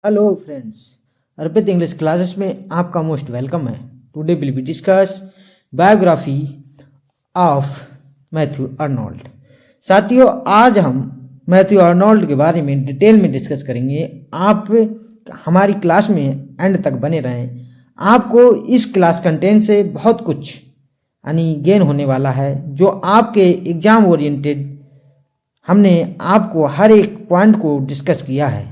Hello friends, अर्पित English classes में आपका most welcome है। Today will be discuss biography of Matthew Arnold. साथियों, आज हम मैथ्यू अर्नोल्ड के बारे में डिटेल में डिस्कस करेंगे। आप हमारी क्लास में एंड तक बने रहें। आपको इस क्लास कंटेंट से बहुत कुछ गेन होने वाला है, जो आपके एग्जाम ओरिएंटेड हमने आपको हर एक पॉइंट को डिस्कस किया है।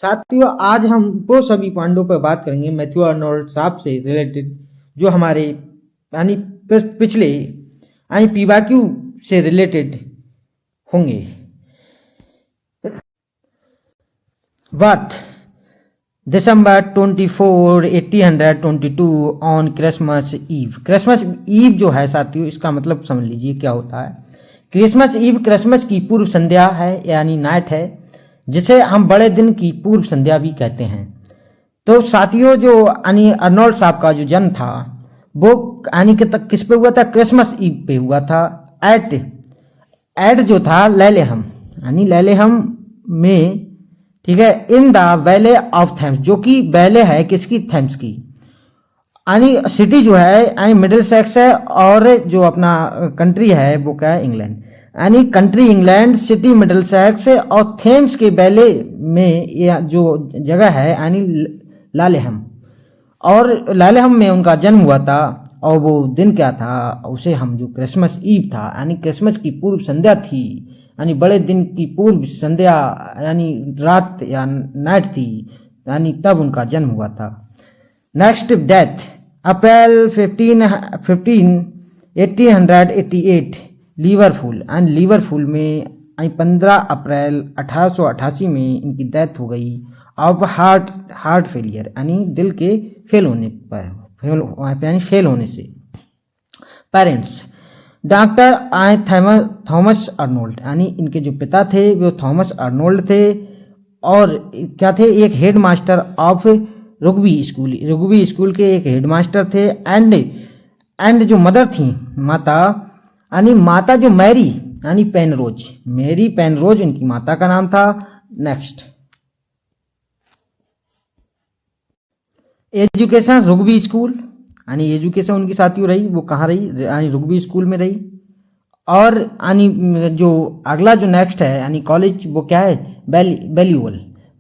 साथियों, आज हम वो सभी पॉइंटों पर बात करेंगे मैथ्यू अर्नोल्ड साहब से रिलेटेड, जो हमारे पिछले पीवाक्यू से रिलेटेड होंगे। Birth December 24, 1822 on Christmas eve. Christmas eve जो है साथियों, इसका मतलब समझ लीजिए क्या होता है। क्रिसमस ईव क्रिसमस की पूर्व संध्या है, यानी नाइट है, जिसे हम बड़े दिन की पूर्व संध्या भी कहते हैं। तो साथियों, जो अर्नोल्ड साहब का जो जन्म था वो किस पे हुआ था? क्रिसमस ईव पे हुआ था। एट जो था लैलेहम, लैलेहम में, ठीक है, इन द वैले ऑफ थेम्स, जो कि वैले है किसकी? थेम्स की। सिटी जो है मिडिल सेक्स है, और जो अपना कंट्री है वो क्या है? England. Country England, city middle sex, और थेम्स के बैले में यह जो जगह है लालेहम, और लालेहम में उनका जन्म हुआ था। और वो दिन क्या था? उसे हम जो क्रिसमस ईव था, क्रिसमस की पूर्व संध्या थी, बड़े दिन की पूर्व संध्या, रात या नाइट थी, तब उनका जन्म हुआ था। नेक्स्ट, डेथ अप्रैल 1888 लिवरपूल, लिवरपूल में 15 अप्रैल 1888 में इनकी डेथ हो गई ऑफ हार्ट फेलियर, दिल के फेल होने से। पेरेंट्स डॉक्टर थॉमस अर्नोल्ड, इनके जो पिता थे वो थॉमस अर्नोल्ड थे, और क्या थे? एक हेड मास्टर ऑफ रुग्बी स्कूल के एक हेडमास्टर थे। एंड जो मदर थी, माता जो मैरी पेनरोज इनकी माता का नाम था। नेक्स्ट, एजुकेशन रुग्बी स्कूल, एजुकेशन उनकी साथियों रही, वो कहाँ रही? रुग्बी स्कूल में रही। और जो अगला जो नेक्स्ट है कॉलेज, वो क्या है?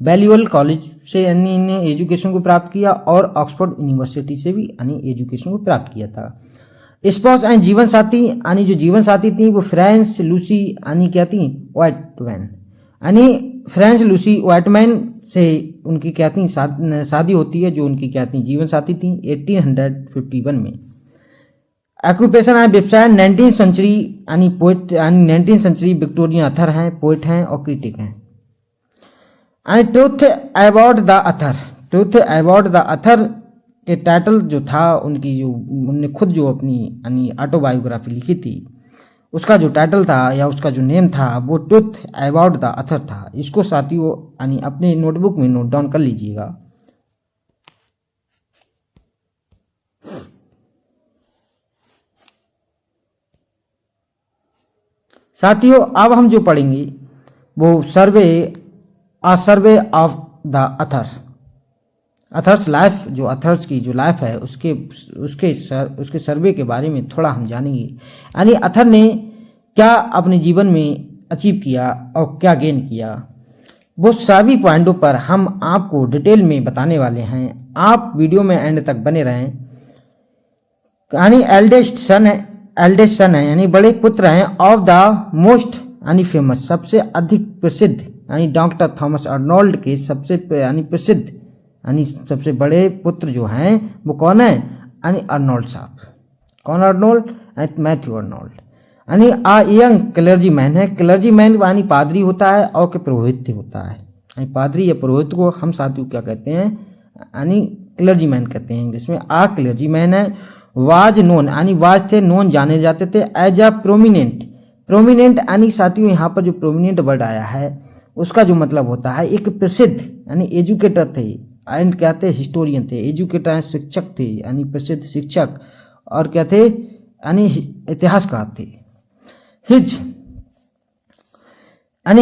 बैलियोल कॉलेज से इन्हें एजुकेशन को प्राप्त किया, और ऑक्सफोर्ड यूनिवर्सिटी से भी एजुकेशन को प्राप्त किया था। स्पाउस जीवन साथी, जो जीवन साथी थी वो फ्रांस लूसी क्या थी? व्हाइटमैन, फ्रांस लूसी व्हाइटमैन से उनकी क्या थी? शादी होती है, जो उनकी क्या थी? जीवन साथी थी 1851 में। ऑक्यूपेशन है व्यवसाय। 19th century poet, 19th century Victorian author हैं, पोएट हैं और क्रिटिक हैं। ट्रूथ अबाउट द अथर के टाइटल जो था उनकी, जो उन्होंने खुद जो अपनी ऑटोबायोग्राफी लिखी थी, उसका जो टाइटल था या उसका जो नेम था वो ट्रूथ अबाउट द अथर था। इसको साथियों अपने नोटबुक में नोट डाउन कर लीजिएगा। साथियों, अब हम जो पढ़ेंगे वो survey of the others life, जो अथर्स की जो लाइफ है उसके सर्वे के बारे में थोड़ा हम जानेंगे। अथर ने क्या अपने जीवन में अचीव किया और क्या गेन किया, वो सभी पॉइंटों पर हम आपको डिटेल में बताने वाले हैं। आप वीडियो में एंड तक बने रहें। एल्डेस्ट सन है, बड़े पुत्र हैं ऑफ द मोस्ट फेमस, सबसे अधिक प्रसिद्ध, डॉक्टर थॉमस अर्नोल्ड के सबसे प्रसिद्ध सबसे बड़े पुत्र जो हैं वो कौन है? अर्नोल्ड साहब। कौन Arnold? Matthew Arnold. A young clergy man है। क्लर्जी मैन पादरी होता है और पुरोहित होता है। पादरी या पुरोहित को हम साथियों क्या कहते हैं? क्लर्जी मैन कहते हैं इंग्लिश में। आ क्लर्जी मैन है। वाज नोन, वाज थे, नोन जाने जाते थे, एज अ प्रोमिनेंट साथियों, यहाँ पर जो प्रोमिनेंट वर्ड आया है उसका जो मतलब होता है एक प्रसिद्ध एजुकेटर थे, एंड क्या थे? हिस्टोरियन थे। एजुकेटर शिक्षक थे, प्रसिद्ध शिक्षक, और क्या थे? इतिहासकार थे। हिज आणि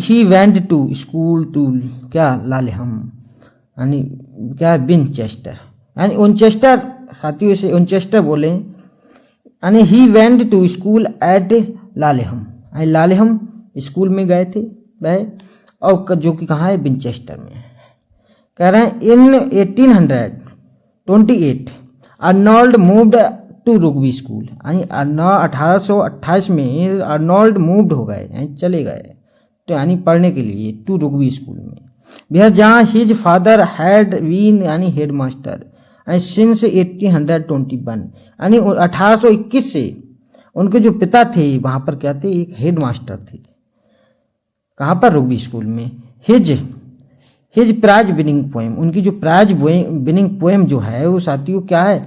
he went to school to क्या लालेहम आणि क्या विनचेस्टर आणि विनचेस्टर साथियों से विनचेस्टर बोले आणि he went to school at Laleham आणि लालेहम स्कूल में गए थे वह और जो कि कहाँ है विनचेस्टर में। कह रहे हैं इन 1828 अर्नोल्ड मूव्ड टू रुग्बी स्कूल यानी 1828 में अर्नोल्ड मूव्ड हो गए यानी चले गए तो यानी पढ़ने के लिए टू रुग्बी स्कूल में बिहार जहाँ हिज फादर हैड बीन यानी हेड मास्टर एंड सिंस 1821 यानी 1821 से उनके जो पिता थे वहाँ पर क्या थे एक हेड मास्टर थे कहाँ पर रुग्बी स्कूल में। हिज प्राइज विनिंग पोएम उनकी जो प्राइज विनिंग पोएम जो है वो साथियों क्या है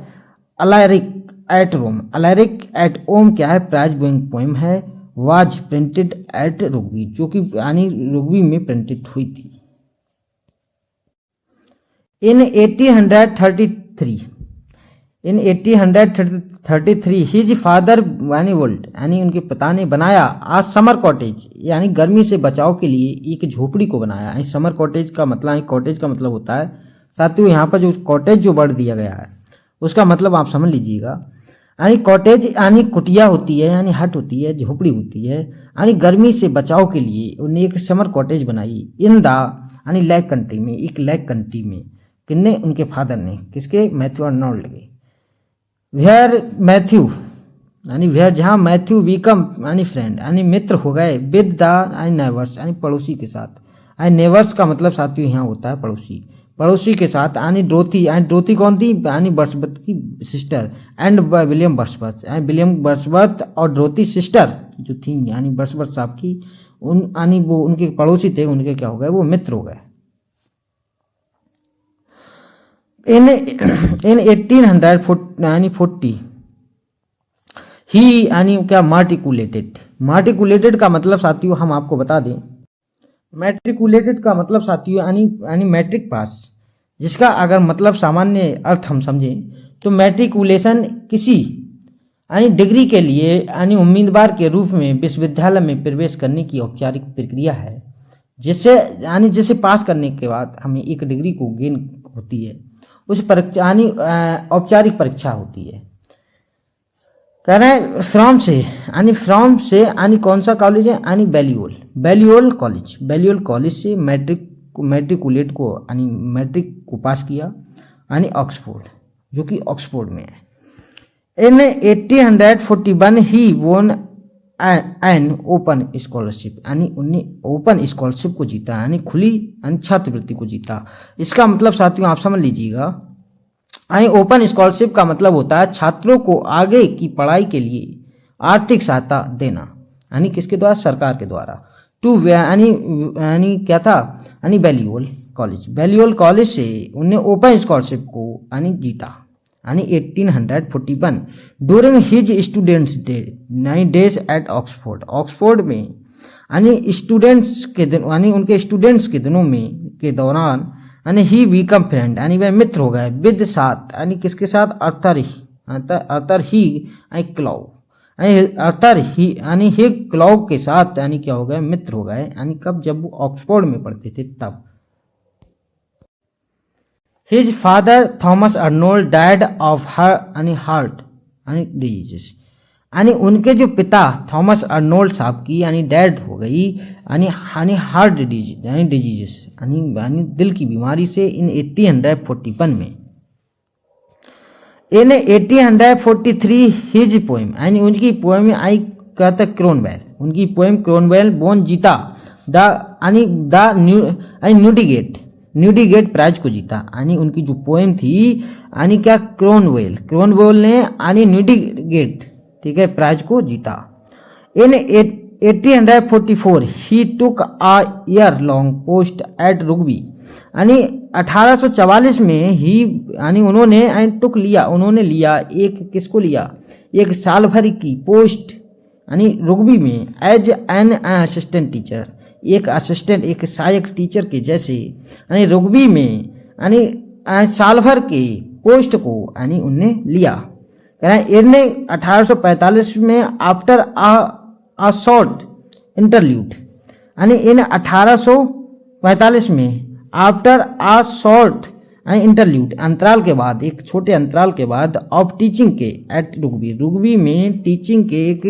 अलायरिक एट रोम अलायरिक एट ओम क्या है प्राइज विनिंग पोएम है वाज प्रिंटेड एट रुग्बी जो कि यानी रुग्बी में प्रिंटेड हुई थी। इन 1833 हिज फादर यानी वर्ल्ड यानी उनके पिता ने बनाया आज समर कॉटेज यानी गर्मी से बचाव के लिए एक झोपड़ी को बनाया। समर कॉटेज का मतलब होता है साथियों यहाँ पर जो कॉटेज जो वर्ड दिया गया है उसका मतलब आप समझ लीजिएगा यानी कॉटेज यानी कुटिया होती है यानी हट होती है झोपड़ी होती है यानी गर्मी से बचाव के लिए उन्हें एक समर कॉटेज बनाई इन द यानी लैक कंट्री में एक लैक कंट्री में किन्ने उनके फादर ने किसके मैथ्यू अर्नोल्ड के वेयर जहाँ मैथ्यू बीकम यानी फ्रेंड यानी मित्र हो गए विद द यानी नेबर्स यानी पड़ोसी के साथ यानी नेबर्स का मतलब साथियों यहाँ होता है पड़ोसी के साथ यानी ड्रोथी कौन थी यानी बर्सबर्थ की सिस्टर एंड विलियम बर्सबर्थ और ड्रोथी सिस्टर जो थी यानी बर्सबर्थ साहब की यानी वो उनके पड़ोसी थे उनके क्या हो गए वो मित्र हो गए। इन 1840 ही यानी क्या मार्टिकुलेटेड का मतलब साथियों हम आपको बता दें मैट्रिकुलेटेड का मतलब साथियों यानी मैट्रिक पास जिसका अगर मतलब सामान्य अर्थ हम समझें तो मैट्रिकुलेशन किसी यानी डिग्री के लिए यानी उम्मीदवार के रूप में विश्वविद्यालय में प्रवेश करने की औपचारिक प्रक्रिया है जिसे पास करने के बाद हमें एक डिग्री को गेन होती है उस परीक्षा यानी औपचारिक परीक्षा होती है। कह रहे हैं फ्रॉम से यानी कौन सा कॉलेज है यानी बैलियोल कॉलेज से मैट्रिकुलेट को यानी मैट्रिक को पास किया यानी ऑक्सफोर्ड जो कि ऑक्सफोर्ड में है। इन 1841 ही वोन एन ओपन स्कॉलरशिप यानी उन्हें ओपन स्कॉलरशिप को जीता यानी खुली छात्रवृत्ति को जीता। इसका मतलब साथियों आप समझ लीजिएगा यानी ओपन स्कॉलरशिप का मतलब होता है छात्रों को आगे की पढ़ाई के लिए आर्थिक सहायता देना यानी किसके द्वारा सरकार के द्वारा टू यानी क्या था यानी बैलियोल कॉलेज से उन्हें ओपन स्कॉलरशिप को यानी जीता यानी 1841 during his students days at Oxford में यानी स्टूडेंट्स के दिन यानी उनके स्टूडेंट्स के दिनों में के दौरान यानी ही बीकम फ्रेंड यानी वह मित्र हो गए विद साथ यानी किसके साथ अर्थर ही यानी ही क्लाउ के साथ यानी क्या हो गए मित्र हो गए यानी कब जब वो ऑक्सफोर्ड में पढ़ते थे तब। His father Thomas Arnold died of heart diseases यानी उनके जो पिता थॉमस अर्नोल्ड साहब की यानी डेड हो गई यानी हार्ट डिजीजेस यानी दिल की बीमारी से इन 1841 में। इन 1843 हिज पोएम यानी उनकी पोएम में आई कहता क्रोनवेल उनकी पोएम क्रोनवेल बोन जीता न्यूडिगेट प्राइज को जीता यानी उनकी जो पोएम थी यानी क्या क्रोनवेल ने यानी न्यूडिगेट ठीक है प्राइज को जीता। In 1844 he took a year long post at Rugby यानी 1844 में ही यानी उन्होंने लिया एक साल भर की पोस्ट यानी रुग्बी में एज एन असिस्टेंट टीचर एक सहायक टीचर के जैसे यानी रुग्बी में यानी साल भर के पोस्ट को यानी उनने लिया। इनने 1845 में आफ्टर अ शॉर्ट इंटरल्यूड यानी इन 1845 में आफ्टर आ शॉर्ट इंटरल्यूड, अंतराल के बाद, एक छोटे अंतराल के बाद, ऑफ टीचिंग के एट रुग्बी, रुग्बी में टीचिंग के एक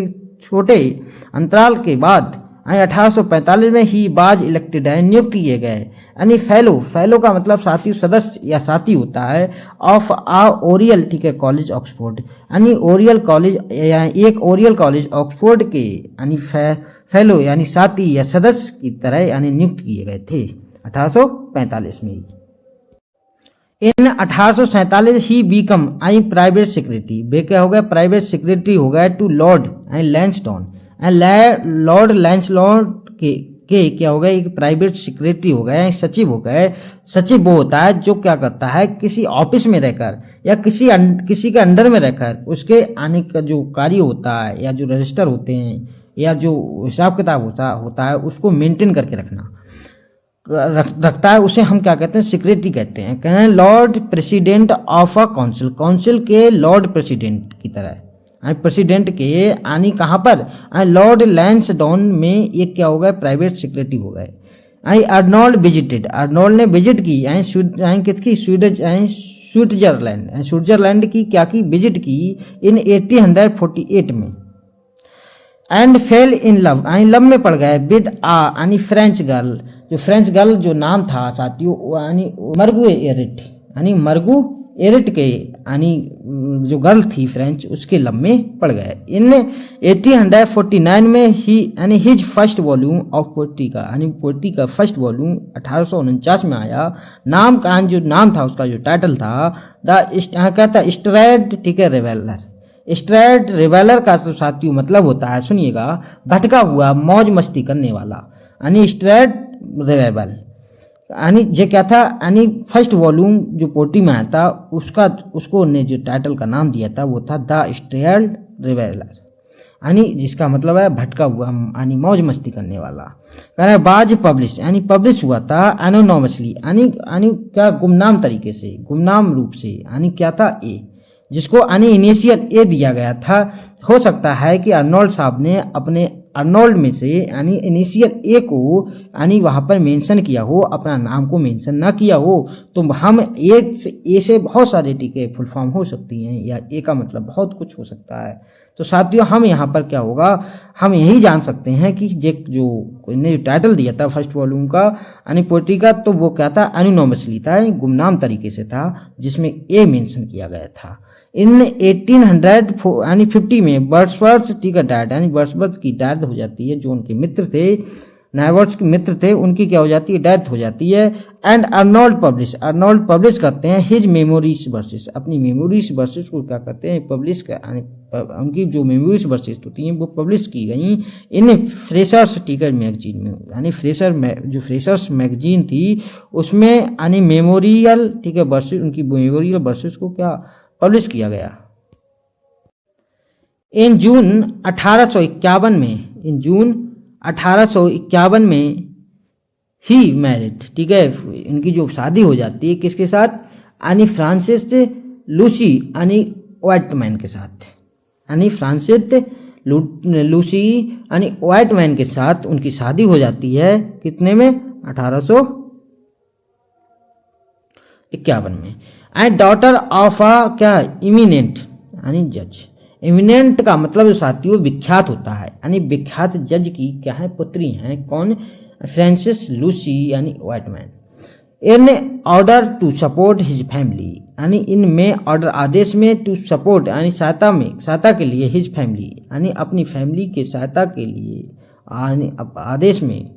छोटे अंतराल के बाद 1845 में ही बाज इलेक्टेड है, नियुक्त किए गए, यानी फेलो, फेलो का मतलब साथी, सदस्य या साथी होता है, ऑफ आ ओरियल, ठीक है, कॉलेज ऑक्सफोर्ड, यानी ओरियल कॉलेज, एक ओरियल कॉलेज ऑक्सफोर्ड के यानी फेलो यानी साथी या सदस्य की तरह यानी नियुक्त किए गए थे 1845 में। इन 1847 ही बीकम प्राइवेट सेक्रेटरी, वे क्या हो गया, प्राइवेट सेक्रेटरी हो गया टू लॉर्ड लैंसडॉन, लॉर्ड लैंसलॉर्ड के क्या हो गया, एक प्राइवेट सेक्रेटरी हो गए, सचिव हो गए। सचिव वो होता है जो क्या करता है, किसी ऑफिस में रहकर या किसी के अंडर में रहकर उसके आने का जो कार्य होता है या जो रजिस्टर होते हैं या जो हिसाब किताब होता है उसको मेंटेन करके रखता है, उसे हम क्या कहते हैं, सेक्रेटरी कहते हैं। कहते हैं Lord president of a council, council के लॉर्ड प्रेसिडेंट की तरह, प्रेसिडेंट के यानी कहाँ पर, लॉर्ड लैंसडॉन में एक क्या हो गए, प्राइवेट सेक्रेटरी हो गए। अर्नोल्ड विजिटेड, अर्नोल्ड ने विजिट की किसकी, स्विट्जरलैंड, स्विट्जरलैंड की क्या की, विजिट की इन 1848 में। And fail in love, love में पड़ गए विद यानी फ्रेंच गर्ल, जो फ्रेंच गर्ल जो नाम था साथियों यानी मरगू एरिट, यानी मरगू एरिट के यानी जो गर्ल थी फ्रेंच, उसके लव में पड़ गए। इन 1849 में ही यानी his first volume of poetry का, यानी पोएट्री का फर्स्ट वॉल्यूम 1849 में आया। नाम का जो नाम था उसका जो टाइटल था कहता स्ट्रेड, ठीक है, रिवेलर, स्ट्रेड रिवेलर का तो साथियों मतलब होता है, सुनिएगा, भटका हुआ, मौज मस्ती करने वाला, यानी स्ट्रेड रिवेबल, यानी ये क्या था, यानी फर्स्ट वॉल्यूम जो पोएट्री में आया था उसको ने जो टाइटल का नाम दिया था वो था द स्ट्रेड रिवेलर, यानी जिसका मतलब है भटका हुआ, यानी मौज मस्ती करने वाला। कह रहे बाज पब्लिश, यानी पब्लिश हुआ था एनोनोमसली, यानी क्या, गुमनाम तरीके से, गुमनाम रूप से, यानी क्या था, ए, जिसको यानी इनिशियल ए दिया गया था। हो सकता है कि अर्नोल्ड साहब ने अपने अर्नोल्ड में से यानी इनिशियल ए को यानी वहां पर मेंशन किया हो, अपना नाम को मेंशन ना किया हो, तो हम ए से बहुत सारे टीके फुल फॉर्म हो सकती हैं, या ए का मतलब बहुत कुछ हो सकता है। तो साथियों हम यहाँ पर क्या होगा, हम यही जान सकते हैं कि जो ने जो टाइटल दिया था फर्स्ट वॉल्यूम का यानी पोएट्री का, तो वो क्या था, एनोनिमसली था, गुमनाम तरीके से था, जिसमें ए मेंशन किया गया था। इन 1850 में वर्ड्सवर्थ, ठीक है, डेथ, यानी वर्ड्सवर्थ की डेथ हो जाती है, जो उनके मित्र थे, नाइवर्स के मित्र थे, उनकी क्या हो जाती है, डेथ हो जाती है। एंड अर्नोल्ड पब्लिश करते हैं हिज मेमोरीज वर्सेस, अपनी मेमोरीज वर्सेस को क्या करते हैं, पब्लिश, उनकी जो मेमोरीज वर्सेस होती हैं वो पब्लिश की गई इन फ्रेशर्स, ठीक है, मैगजीन में, यानी जो फ्रेशर्स मैगजीन थी उसमें यानी मेमोरियल, ठीक है, वर्सेस, उनकी मेमोरियल वर्सेस को क्या पब्लिश किया गया। इन जून 1851 में, इन जून 1851 में ही मैरिड, ठीक है, इनकी जो शादी हो जाती है किसके साथ, यानी फ्रांसिस लूसी यानी व्हाइटमैन के साथ, यानी फ्रांसिस लूसी यानी व्हाइटमैन के साथ उनकी शादी हो जाती है, कितने में, 1851 में। एंड डॉटर ऑफ अ क्या, इमिनेंट, यानी जज, इमिनेंट का मतलब जो साथियों विख्यात होता है, यानी विख्यात जज की क्या है, पुत्री हैं, कौन, फ्रांसिस लूसी यानी Wightman. In order to support his family, यानी इनमें ऑर्डर, आदेश में, टू सपोर्ट यानी सहायता के लिए, हिज फैमिली यानी अपनी फैमिली के सहायता के लिए, आदेश में,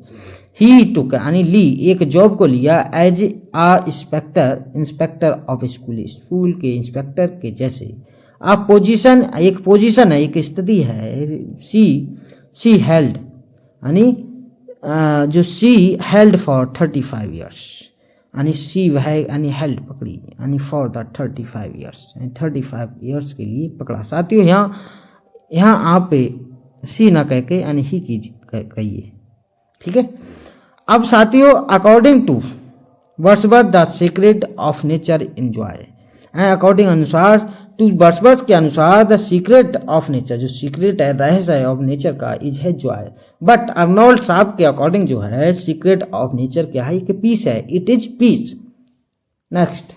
ही टुक यानी ली, एक जॉब को लिया, as a inspector of school के इंस्पेक्टर के जैसे। आ पोजीशन, एक पोजीशन है, एक स्थिति है, सी हेल्ड, यानी जो सी हेल्ड फॉर 35 ईयर्स, यानी सी वह यानी हेल्ड पकड़ी, यानी फॉर द 35 ईयर्स, 35 ईयर्स के लिए पकड़ा। साथियों यहाँ आप सी ना कह के यानी ही कहिए, ठीक है। अब साथियों according to Wordsworth the secret of nature enjoy, according अनुसार टू वर्ड्सवर्थ के अनुसार द सीक्रेट ऑफ नेचर, जो सीक्रेट है, रहस्य है ऑफ नेचर का, इज है जॉय। बट अर्नोल्ड साहब के अकॉर्डिंग जो है सीक्रेट ऑफ नेचर क्या है, कि पीस है, it is peace. Next,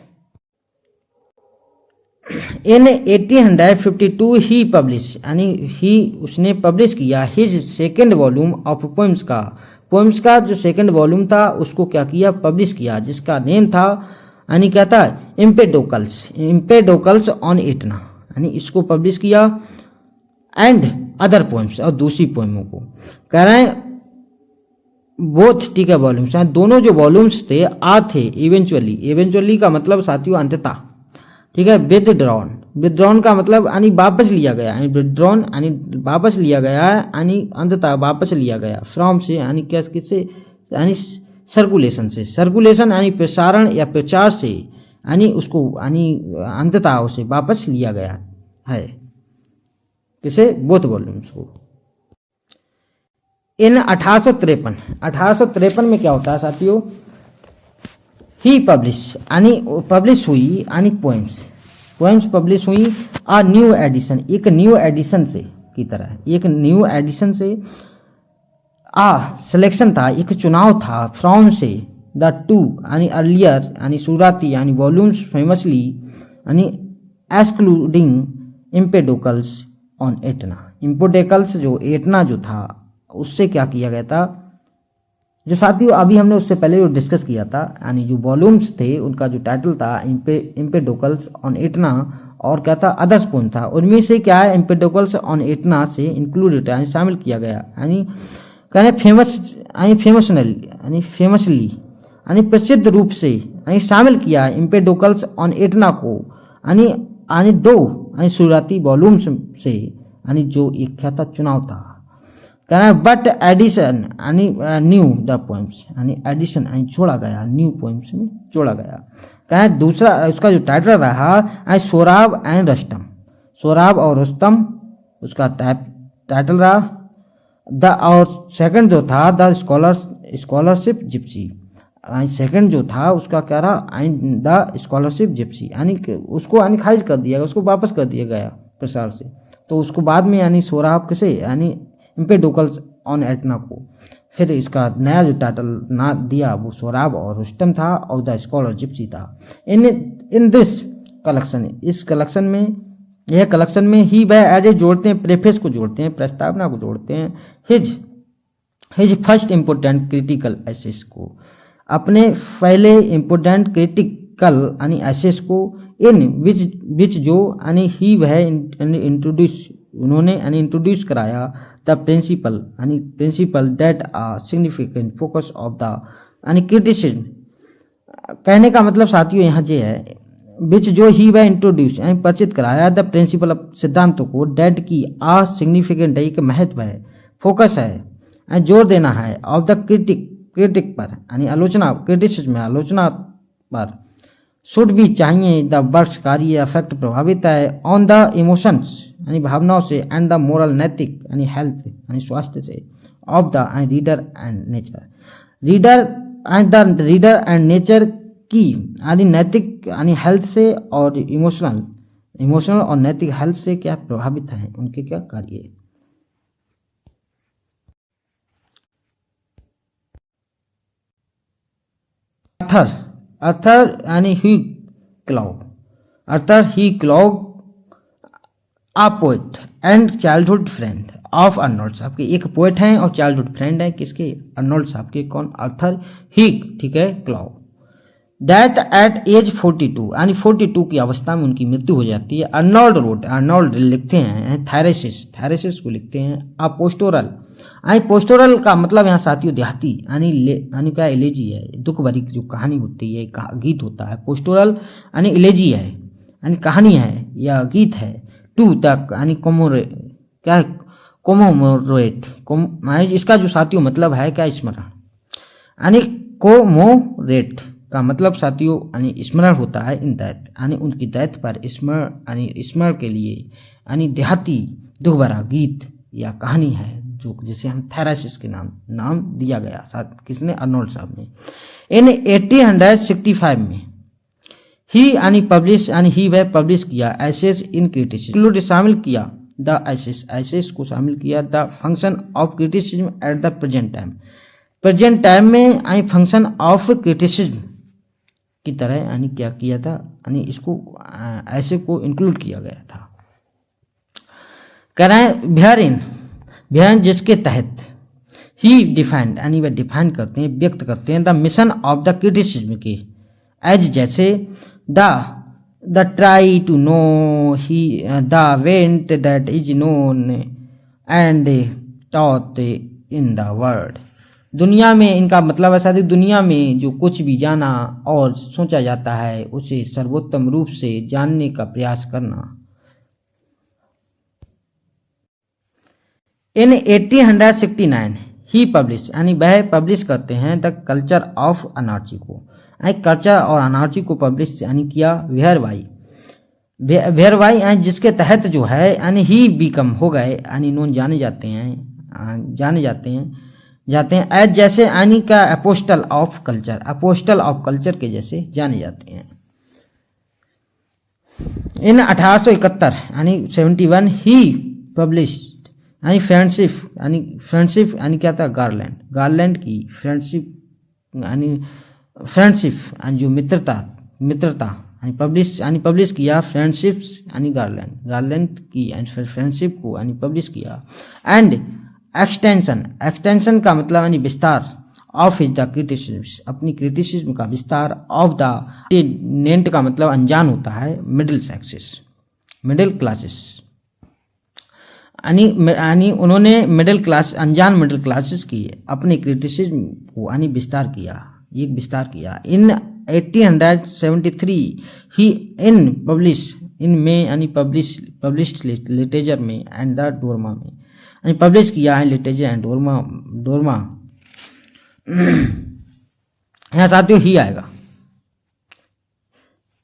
in 1852 he publish, यानी ही उसने पब्लिश किया his second volume of poems का जो सेकेंड वॉल्यूम था उसको क्या किया, पब्लिश किया, जिसका नेम था यानी क्या था, इम्पेडोकल्स ऑन एटना, यानी इसको पब्लिश किया। एंड अदर पोएम्स, और दूसरी पोएमों को कह रहे हैं बोथ, ठीक है, वॉल्यूम्स, दोनों जो वॉल्यूम्स थे थे इवेंचुअली का मतलब साथियों अंततः, ठीक है। विदड्रॉन का मतलब यानी वापस लिया गया, यानी विदड्रॉन यानी वापस लिया गया, यानी अंततः वापस लिया गया, फ्रॉम से यानी क्या, किससे, यानी सर्कुलेशन से, सर्कुलेशन यानी प्रसारण या प्रचार से, यानी उसको यानी अंततः उसे वापस लिया गया है, किसे, बोथ वॉल्यूम्स को। इन 1853 में क्या होता है साथियों, ही पब्लिश यानी पब्लिश हुई, यानी पोएम्स पब्लिश हुई, आ न्यू एडिशन, एक न्यू एडिशन से की तरह, एक न्यू एडिशन से, सिलेक्शन था, एक चुनाव था, फ्रॉम से, द टू यानी अर्लियर यानी शुरुआती यानी वॉल्यूम्स फेमसली यानी एक्सक्लूडिंग इम्पेडोकल्स ऑन एटना, इम्पोडेकल्स जो एटना जो था उससे क्या किया गया था, जो साथियों अभी हमने उससे पहले जो डिस्कस किया था, यानी जो वॉल्यूम्स थे उनका जो टाइटल था इम्पेडोकल्स ऑन एटना, और क्या था, अदर्स पोएम था, उनमें से क्या है, इम्पेडोकल्स ऑन एटना से इंक्लूडेड यानी शामिल किया गया, यानी कहने फेमसली यानी प्रसिद्ध रूप से यानी शामिल किया इम्पेडोकल्स ऑन एटना को, यानी दो यानी शुरुआती वॉल्यूम्स से, यानी जो एक क्या था, चुनाव था, कहना है। बट एडिशन यानी न्यू द पोएम्स, यानी एडिशन यानी जोड़ा गया, न्यू पोएम्स में जोड़ा गया, कहना है। दूसरा उसका जो टाइटल रहा सोराब एंड रुस्तम, सोराब और रुस्तम उसका टाइटल रहा। और सेकंड जो था द स्कॉलरशिप जिप्सी, सेकंड जो था उसका क्या रहा, द स्कॉलरशिप जिप्सी, यानी उसको यानी खारिज कर दिया, उसको वापस कर दिया गया प्रसार से, तो उसको बाद में यानी सोराब किसे, यानी इम्पेडोकल्स ऑन एटना को, फिर इसका नया जो टाइटल ना दिया वो सोराब और रुस्तम था, और द स्कॉलर जिप्सी था। इन दिस कलेक्शन, इस कलेक्शन में, यह कलेक्शन में ही वह एडेड जोड़ते हैं, प्रेफेस को जोड़ते हैं, प्रस्तावना को जोड़ते हैं, his first important critical essays को, अपने पहले इम्पोर्टेंट क्रिटिकल यानी एसेस को, इन विच जो यानी ही वह इंट्रोड्यूस, उन्होंने यानी इंट्रोड्यूस कराया, the principle that a significant focus of the यानी क्रिटिसिज्म, कहने का मतलब साथियों यहाँ ये है, विच जो ही वह इंट्रोड्यूस यानी परिचित कराया, द प्रिंसिपल सिद्धांतों को, डेट की आ सिग्निफिकेंट एक महत्व है, फोकस है, जोर देना है, ऑफ द क्रिटिक पर यानी आलोचना, क्रिटिसिज्म में आलोचना पर, शुड भी चाहिए, द वर्ड्स कार्य अफेक्ट प्रभावित है, ऑन द इमोशंस यानी भावनाओं से, एंड द मोरल नैतिक यानी हेल्थ यानी स्वास्थ्य से, of the reader and nature, reader and nature की यानी नैतिक यानी हेल्थ से, और इमोशनल और नैतिक हेल्थ से क्या प्रभावित है, उनके क्या कार्य। अर्थर यानी he Clough a poet and childhood friend of Arnold साहब के, एक पोएट हैं और चाइल्डहुड फ्रेंड है किसके, अर्नोल्ड साहब के, कौन, आर्थर हीग, ठीक है, क्लॉग। डेथ एट एज 42 यानी 42 की अवस्था में उनकी मृत्यु हो जाती है। अर्नोल्ड लिखते हैं थायरेसिस को लिखते हैं, अपोस्टोरल, पोस्टोरल का मतलब यहाँ साथियों देहाती यानी क्या, इलेजी है, दुख भरी जो कहानी होती है, गीत होता है, पोस्टोरल यानी इलेजी है यानी कहानी है या गीत है, टू तक यानी कोमोरेट, इसका जो साथियों मतलब है क्या, स्मरण, यानी कोमोरेट का मतलब साथियों यानी स्मरण होता है, इन डेथ यानी उनकी डेथ पर स्मरण के लिए यानी देहाती दुख भरा गीत या कहानी है, जो जिसे हम थैरासिस के नाम दिया गया, किसने, अर्नोल्ड साहब ने। इन 1865 में ही यानी पब्लिश यानी ही वह पब्लिश किया एसेस इन क्रिटिसिज्म, इंक्लूड शामिल किया द एसेस को शामिल किया the function of criticism at the present time में यानी फंक्शन ऑफ क्रिटिसिज्म की तरह यानी क्या किया था, यानी इसको ऐसे को इंक्लूड किया गया था। कह रहे हैं बिहार जिसके तहत ही डिफाइंड यानी वह डिफाइन करते हैं, व्यक्त करते हैं the mission of the criticism के एज जैसे the try to know he the went that is known and thought in the world. दुनिया में इनका मतलब ऐसा है, दुनिया में जो कुछ भी जाना और सोचा जाता है उसे सर्वोत्तम रूप से जानने का प्रयास करना। इन 1869 ही पब्लिश यानी वह पब्लिश करते हैं द कल्चर ऑफ अनार्ची को, कल्चर और अनार्ची को पब्लिश यानी किया वेयरबाई यानी जिसके तहत जो है यानी ही बिकम हो गए यानी नोन जाने जाते हैं एज जैसे यानी का अपोस्टल ऑफ कल्चर के जैसे जाने जाते हैं। इन 1871 यानी 71 ही पब्लिश यानी फ्रेंडशिप यानी क्या था, गार्लैंड की फ्रेंडशिप यानी जो मित्रता यानी पब्लिश किया फ्रेंडशिप्स यानी गार्लैंड की फ्रेंडशिप को यानी पब्लिश किया। एंड एक्सटेंशन का मतलब यानी विस्तार ऑफ इज द क्रिटिसिज्म अपनी क्रिटिसिज्म का विस्तार ऑफ द नेंट का मतलब अनजान होता है मिडिल क्लासेस यानी उन्होंने अनजान मिडिल क्लासेस की अपने क्रिटिसिज्म को यानी विस्तार किया। इन 1873 ही पब्लिश्ड लिटरेचर में एंड द डोरमा में यानी पब्लिश किया है लिटरेचर एंड डोरमा। यहाँ साथियों ही आएगा,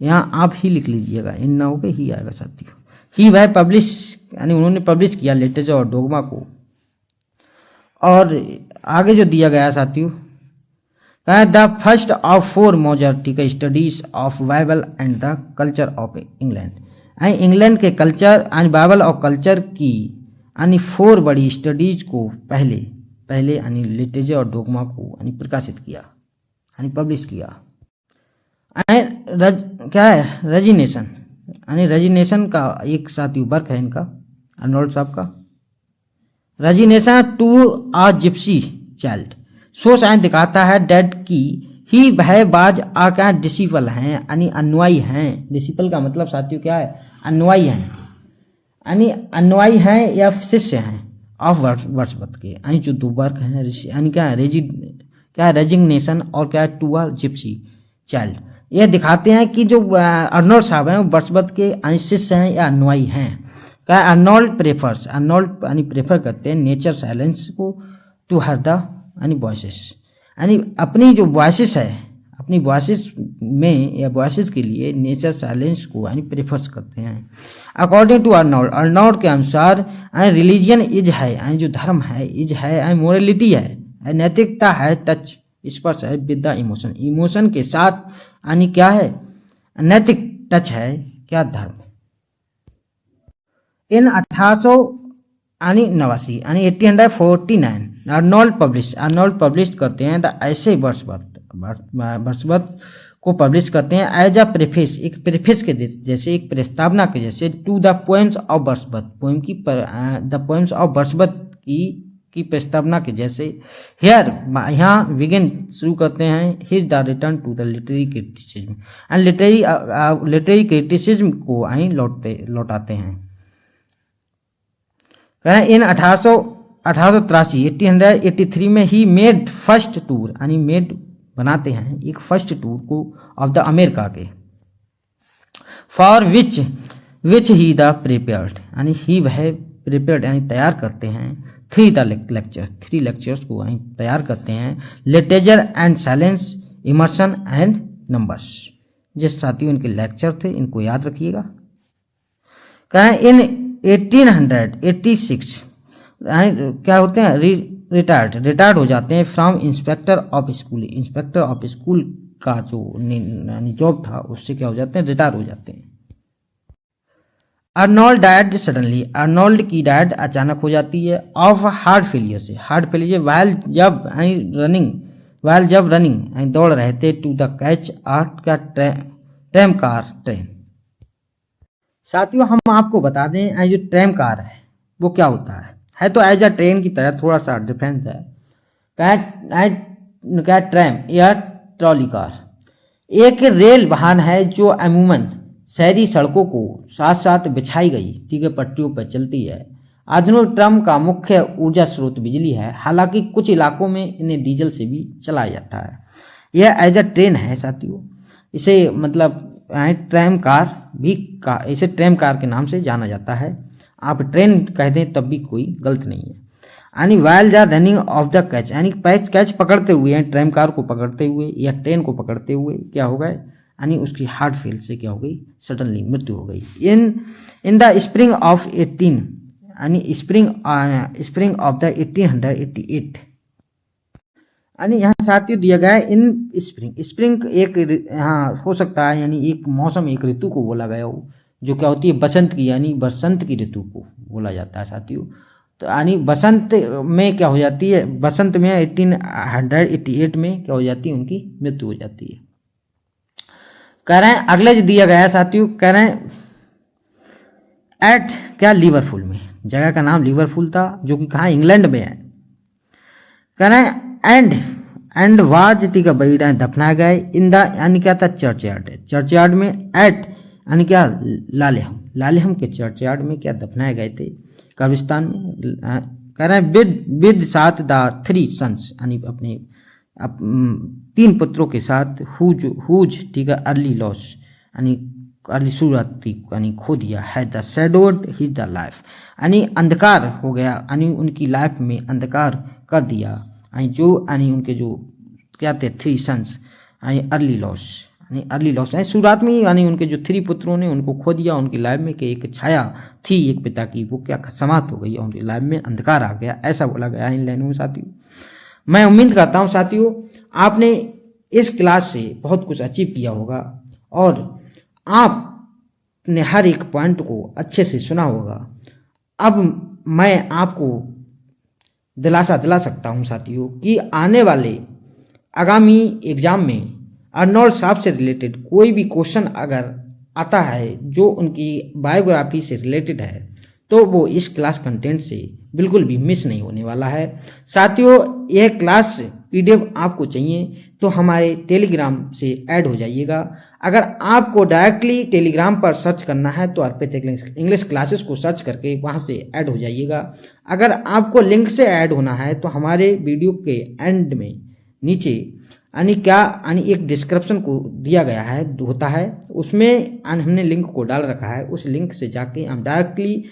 यहाँ आप ही लिख लीजिएगा, इन ना होके ही आएगा साथियों। ही वह पब्लिश यानी उन्होंने पब्लिश किया लिटरेचर और डोगमा को। और आगे जो दिया गया साथियों, the first of 4 major studies of Bible and the culture of England. England के कल्चर एंड बाइबल और कल्चर की यानी 4 बड़ी स्टडीज को पहले यानी लिटरेचर और डोगमा को यानी प्रकाशित किया यानी पब्लिश किया। क्या है रेजिनेशन यानी रेजिनेशन का एक साथियों वर्क है इनका अर्नोल्ड साहब का, resignation to a gypsy child. So science दिखाता है डेड की ही वह बाज आ क्या डिसिपल हैं यानी अनुयायी हैं। डिसिपल का मतलब साथियों क्या है, अनुयायी हैं यानी अनुयायी हैं या शिष्य हैं ऑफ वर्ड्सवर्थ के यानी जो 2 वर्क हैं यानी क्या है रेजिग्नेशन और क्या है टू आ जिप्सी चाइल्ड। यह दिखाते हैं कि जो अर्नोल्ड साहब हैं वो वर्ड्सवर्थ के शिष्य हैं या अनुयायी हैं। क्या अर्नोल्ड यानी प्रेफर करते हैं नेचर साइलेंस को टू हर द यानी वॉइसेस यानी अपनी जो वॉइसेस है अपनी वॉइसेस में या वॉइसेस के लिए नेचर साइलेंस को यानी प्रेफर करते हैं। अकॉर्डिंग टू अर्नोल्ड के अनुसार रिलीजन इज है यानी जो धर्म है, इज है मोरलिटी है, नैतिकता है, टच स्पर्श है विद द इमोशन के साथ यानी क्या है नैतिक टच है क्या धर्म। इन 1889 यानी 1849 अर्नोल्ड पब्लिश करते हैं द ऐसे वर्ड्सवर्थ को पब्लिश करते हैं एज अ प्रेफेस एक प्रेफेस के जैसे एक प्रस्तावना के जैसे to the poems of Wordsworth the poems of Wordsworth की प्रस्तावना के जैसे। यहाँ बिगिन शुरू करते हैं his the return to the literary criticism and literary criticism को आई लौटाते हैं। इन 1883 में ही मेड फर्स्ट टूर यानी बनाते हैं एक फर्स्ट टूर को ऑफ द अमेरिका के for which he the prepared यानी ही वह प्रिपेयर्ड यानी तैयार करते हैं 3 लेक्चर्स को वहीं तैयार करते हैं literature and silence immersion and numbers. जिस साथियों इनके लेक्चर थे इनको याद रखिएगा। कहें इन 1886 क्या होते हैं रिटायर्ड हो जाते हैं फ्रॉम इंस्पेक्टर ऑफ स्कूल का जो जॉब था उससे क्या हो जाते हैं, रिटायर हो जाते हैं। अर्नोल्ड डायड सडनली, अर्नोल्ड की डायड अचानक हो जाती है ऑफ हार्ट फेलियर से। हार्ट फेलियर वाइल जब रनिंग दौड़ रहे थे टू द कैच आर्ट का ट्रैम कार ट्रेन। साथियों हम आपको बता दें जो ट्रैम कार है वो क्या होता है तो एज अ ट्रेन की तरह थोड़ा सा डिफरेंस है। क्या ट्रैम या ट्रॉली कार एक रेल वाहन है जो अमूमन शहरी सड़कों को साथ साथ बिछाई गई ठीक है पटरियों पर चलती है। आधुनिक ट्रम का मुख्य ऊर्जा स्रोत बिजली है, हालांकि कुछ इलाकों में इन्हें डीजल से भी चलाया जाता है। यह एज अ ट्रेन है साथियों, इसे मतलब ट्रैम कार भी इसे ट्रैम कार के नाम से जाना जाता है। आप ट्रेन कह दें तब भी कोई गलत नहीं है। यानी while the running of the catch, यानी कैच पकड़ते हुए ट्रैम कार को पकड़ते हुए या ट्रेन को पकड़ते हुए क्या हो गए, यानी उसकी हार्ट फेल से क्या हो गई, सडनली मृत्यु हो गई। इन द स्प्रिंग ऑफ 18 यानी स्प्रिंग ऑफ द 1888 यानी यहाँ साथियों दिया गया है इन स्प्रिंग एक यहाँ हो सकता है यानी एक मौसम एक ऋतु को बोला गया हो जो क्या होती है बसंत की, यानी बसंत की ऋतु को बोला जाता है साथियों। तो यानी बसंत में क्या हो जाती है, बसंत में 1888 में क्या हो जाती है, उनकी मृत्यु हो जाती है। कह रहे हैं अगले जो दिया गया है साथियों, कह रहे हैं एट क्या लिवरपूल में, जगह का नाम लिवरपूल था जो कि कहाँ इंग्लैंड में है। कह रहे हैं एंड वाज का बईडा दफनाया गए इन द यानी क्या था चर्चयार्ड में एट यानी क्या लालेहम के चर्चयार्ड में क्या दफनाए गए थे कब्रिस्तान में। कह रहे हैं विद साथ द 3 सन्स यानी अपने 3 पुत्रों के साथ हुज ठीक है अर्ली लॉस यानी अर्ली सूरत यानी खो दिया है the shadowed his the life यानी अंधकार हो गया यानी उनकी लाइफ में अंधकार कर दिया जो यानी उनके जो क्या थे 3 सन्स यानी अर्ली लॉस है शुरुआत में यानी उनके जो 3 पुत्रों ने उनको खो दिया उनकी लाइफ में कि एक छाया थी एक पिता की वो क्या समाप्त हो गई और उनकी लाइफ में अंधकार आ गया, ऐसा बोला गया इन लाइनों में साथियों। मैं उम्मीद करता हूँ साथियों आपने इस क्लास से बहुत कुछ अचीव किया होगा और आपने हर एक पॉइंट को अच्छे से सुना होगा। अब मैं आपको दिलासा दिला सकता हूँ साथियों कि आने वाले आगामी एग्जाम में अर्नोल्ड साहब से रिलेटेड कोई भी क्वेश्चन अगर आता है जो उनकी बायोग्राफी से रिलेटेड है तो वो इस क्लास कंटेंट से बिल्कुल भी मिस नहीं होने वाला है। साथियों यह क्लास PDF आपको चाहिए तो हमारे टेलीग्राम से ऐड हो जाइएगा। अगर आपको डायरेक्टली टेलीग्राम पर सर्च करना है तो अर्पित इंग्लिश क्लासेस को सर्च करके वहां से ऐड हो जाइएगा। अगर आपको लिंक से ऐड होना है तो हमारे वीडियो के एंड में नीचे यानी एक डिस्क्रिप्शन को दिया गया है होता है उसमें हमने लिंक को डाल रखा है, उस लिंक से जाके हम डायरेक्टली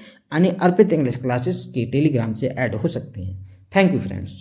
अर्पित इंग्लिश क्लासेस के टेलीग्राम से ऐड हो सकते हैं। Thank you friends.